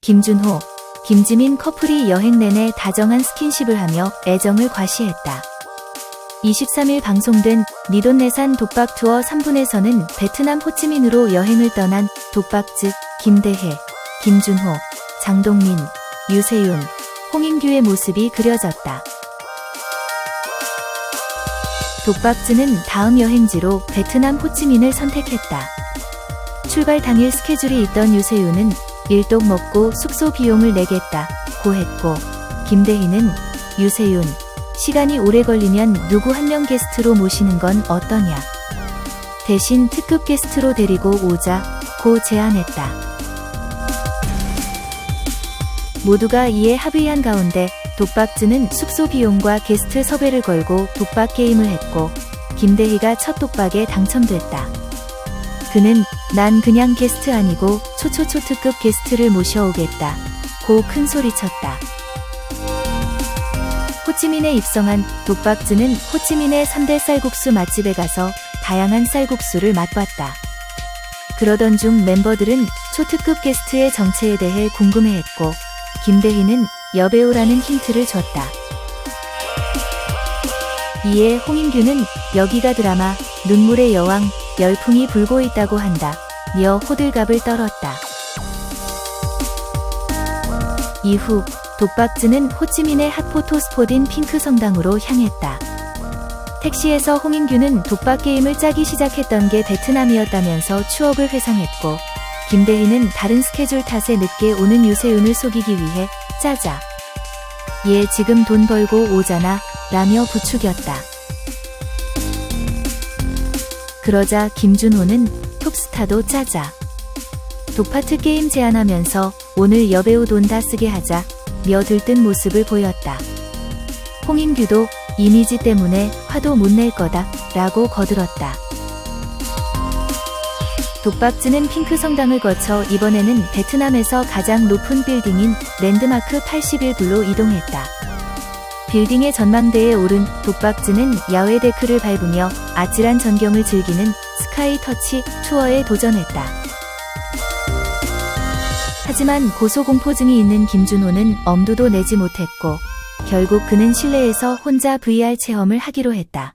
김준호, 김지민 커플이 여행 내내 다정한 스킨십을 하며 애정을 과시했다. 23일 방송된 니돈내산 독박 투어 3분에서는 베트남 호치민으로 여행을 떠난 독박즈, 김대혜, 김준호, 장동민, 유세윤, 홍인규의 모습이 그려졌다. 독박즈는 다음 여행지로 베트남 호치민을 선택했다. 출발 당일 스케줄이 있던 유세윤은 일독 먹고 숙소 비용을 내겠다고 했고, 김대희는 유세윤, 시간이 오래 걸리면 누구 한 명 게스트로 모시는 건 어떠냐. 대신 특급 게스트로 데리고 오자고 제안했다. 모두가 이에 합의한 가운데 독박즈는 숙소 비용과 게스트 섭외를 걸고 독박 게임을 했고, 김대희가 첫 독박에 당첨됐다. 그는 난 그냥 게스트 아니고 초초초 특급 게스트를 모셔오겠다 고 큰 소리쳤다. 호치민에 입성한 독박즈는 호치민의 3대 쌀국수 맛집에 가서 다양한 쌀국수를 맛봤다. 그러던 중 멤버들은 초특급 게스트의 정체에 대해 궁금해했고, 김대희는 여배우라는 힌트를 줬다. 이에 홍인규는 여기가 드라마 눈물의 여왕 열풍이 불고 있다고 한다 며 호들갑을 떨었다. 이후 독박즈는 호치민의 핫포토 스폿인 핑크 성당으로 향했다. 택시에서 홍인규는 독박 게임을 짜기 시작했던 게 베트남이었다면서 추억을 회상했고, 김대희는 다른 스케줄 탓에 늦게 오는 유세윤을 속이기 위해 짜자. 얘 지금 돈 벌고 오잖아 라며 부추겼다. 그러자 김준호는 톱스타도 짜자. 독파트 게임 제안하면서 오늘 여배우 돈 다 쓰게 하자 며 들뜬 모습을 보였다. 홍인규도 이미지 때문에 화도 못 낼 거다 라고 거들었다. 독박즈는 핑크 성당을 거쳐 이번에는 베트남에서 가장 높은 빌딩인 랜드마크 81블로 이동했다. 빌딩의 전망대에 오른 독박즈는 야외 데크를 밟으며 아찔한 전경을 즐기는 스카이 터치 투어에 도전했다. 하지만 고소공포증이 있는 김준호는 엄두도 내지 못했고, 결국 그는 실내에서 혼자 VR 체험을 하기로 했다.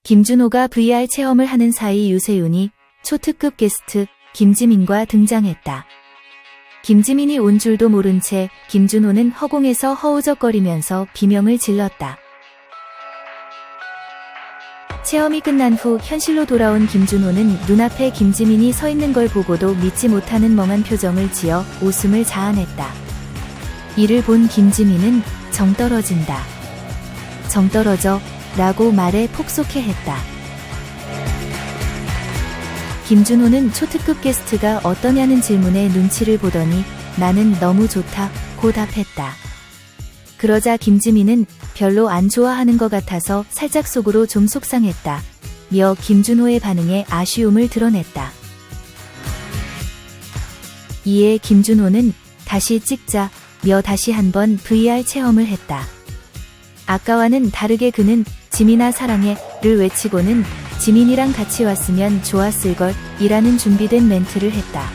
김준호가 VR 체험을 하는 사이 유세윤이 초특급 게스트 김지민과 등장했다. 김지민이 온 줄도 모른 채 김준호는 허공에서 허우적거리면서 비명을 질렀다. 체험이 끝난 후 현실로 돌아온 김준호는 눈앞에 김지민이 서 있는 걸 보고도 믿지 못하는 멍한 표정을 지어 웃음을 자아냈다. 이를 본 김지민은 정 떨어진다. 정 떨어져 라고 말해 폭소케 했다. 김준호는 초특급 게스트가 어떠냐는 질문에 눈치를 보더니 나는 너무 좋다 고 답했다. 그러자 김지민은 별로 안 좋아하는 것 같아서 살짝 속으로 좀 속상했다 며 김준호의 반응에 아쉬움을 드러냈다. 이에 김준호는 다시 찍자 며 다시 한번 VR 체험을 했다. 아까와는 다르게 그는 지민아 사랑해를 외치고는 지민이랑 같이 왔으면 좋았을걸 이라는 준비된 멘트를 했다.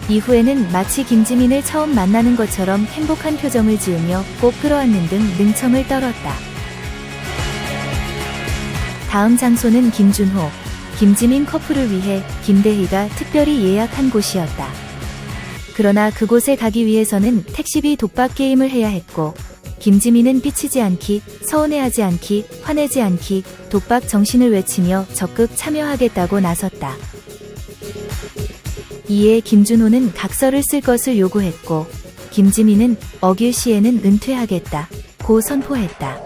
이후에는 마치 김지민을 처음 만나는 것처럼 행복한 표정을 지으며 꼭 끌어안는 등 능청을 떨었다. 다음 장소는 김준호, 김지민 커플을 위해 김대희가 특별히 예약한 곳이었다. 그러나 그곳에 가기 위해서는 택시비 독박 게임을 해야 했고, 김지민은 삐치지 않기, 서운해하지 않기, 화내지 않기, 독박 정신을 외치며 적극 참여하겠다고 나섰다. 이에 김준호는 각서를 쓸 것을 요구했고, 김지민은 어길 시에는 은퇴하겠다 고 선포했다.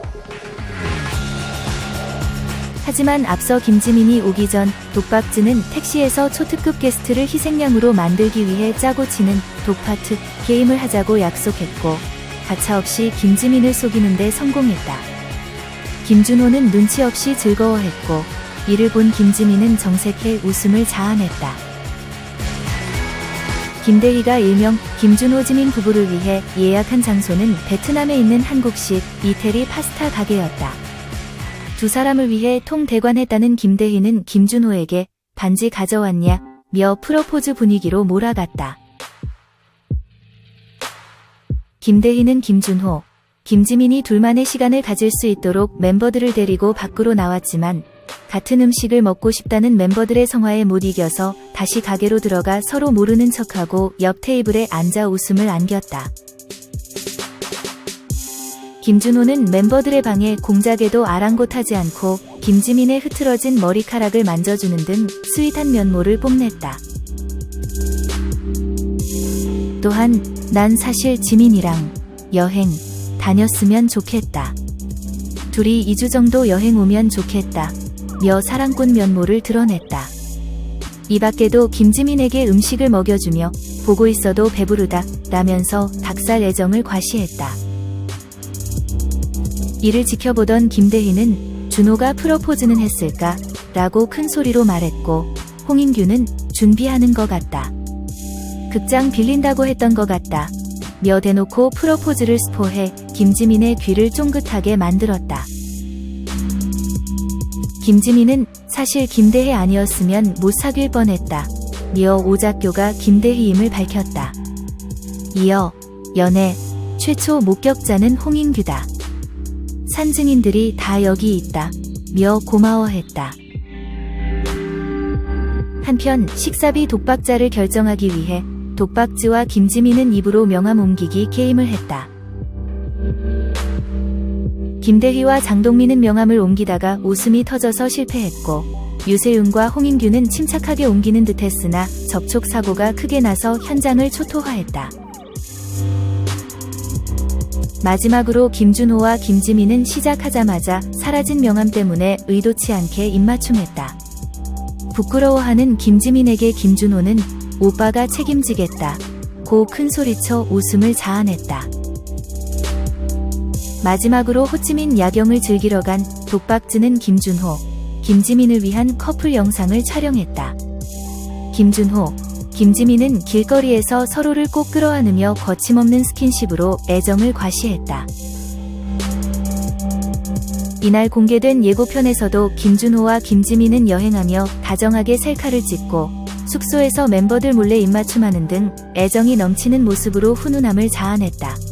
하지만 앞서 김지민이 오기 전 독박즈는 택시에서 초특급 게스트를 희생양으로 만들기 위해 짜고 치는 독파트 게임을 하자고 약속했고, 가차없이 김지민을 속이는데 성공했다. 김준호는 눈치 없이 즐거워했고, 이를 본 김지민은 정색해 웃음을 자아냈다. 김대희가 일명 김준호 지민 부부를 위해 예약한 장소는 베트남에 있는 한국식 이태리 파스타 가게였다. 두 사람을 위해 통대관했다는 김대희는 김준호에게 반지 가져왔냐 며 프러포즈 분위기로 몰아갔다. 김대희는 김준호, 김지민이 둘만의 시간을 가질 수 있도록 멤버들을 데리고 밖으로 나왔지만 같은 음식을 먹고 싶다는 멤버들의 성화에 못 이겨서 다시 가게로 들어가 서로 모르는 척하고 옆 테이블에 앉아 웃음을 안겼다. 김준호는 멤버들의 방에 공작에도 아랑곳하지 않고 김지민의 흐트러진 머리카락을 만져주는 등 스윗한 면모를 뽐냈다. 또한 난 사실 지민이랑 여행 다녔으면 좋겠다. 둘이 2주 정도 여행 오면 좋겠다. 며 사랑꾼 면모를 드러냈다. 이 밖에도 김지민에게 음식을 먹여주며 보고 있어도 배부르다 라면서 닭살 애정을 과시했다. 이를 지켜보던 김대희는 준호가 프러포즈는 했을까? 라고 큰 소리로 말했고 홍인규는 준비하는 것 같다. 극장 빌린다고 했던 것 같다. 며 대놓고 프러포즈를 스포해 김지민의 귀를 쫑긋하게 만들었다. 김지민은 사실 김대희 아니었으면 못 사귈 뻔했다. 며 오작교가 김대희임을 밝혔다. 이어 연애 최초 목격자는 홍인규다. 산증인들이 다 여기 있다. 며 고마워했다. 한편 식사비 독박자를 결정하기 위해 독박지와 김지민은 입으로 명함 옮기기 게임을 했다. 김대희와 장동민은 명함을 옮기다가 웃음이 터져서 실패했고 유세윤과 홍인규는 침착하게 옮기는 듯했으나 접촉 사고가 크게 나서 현장을 초토화했다. 마지막으로 김준호와 김지민은 시작하자마자 사라진 명함 때문에 의도치 않게 입맞춤했다. 부끄러워하는 김지민에게 김준호는 오빠가 책임지겠다 고 큰소리쳐 웃음을 자아냈다. 마지막으로 호치민 야경을 즐기러 간 독박지는 김준호, 김지민을 위한 커플 영상을 촬영했다. 김준호, 김지민은 길거리에서 서로를 꼭 끌어안으며 거침없는 스킨십으로 애정을 과시했다. 이날 공개된 예고편에서도 김준호와 김지민은 여행하며 다정하게 셀카를 찍고 숙소에서 멤버들 몰래 입맞춤하는 등 애정이 넘치는 모습으로 훈훈함을 자아냈다.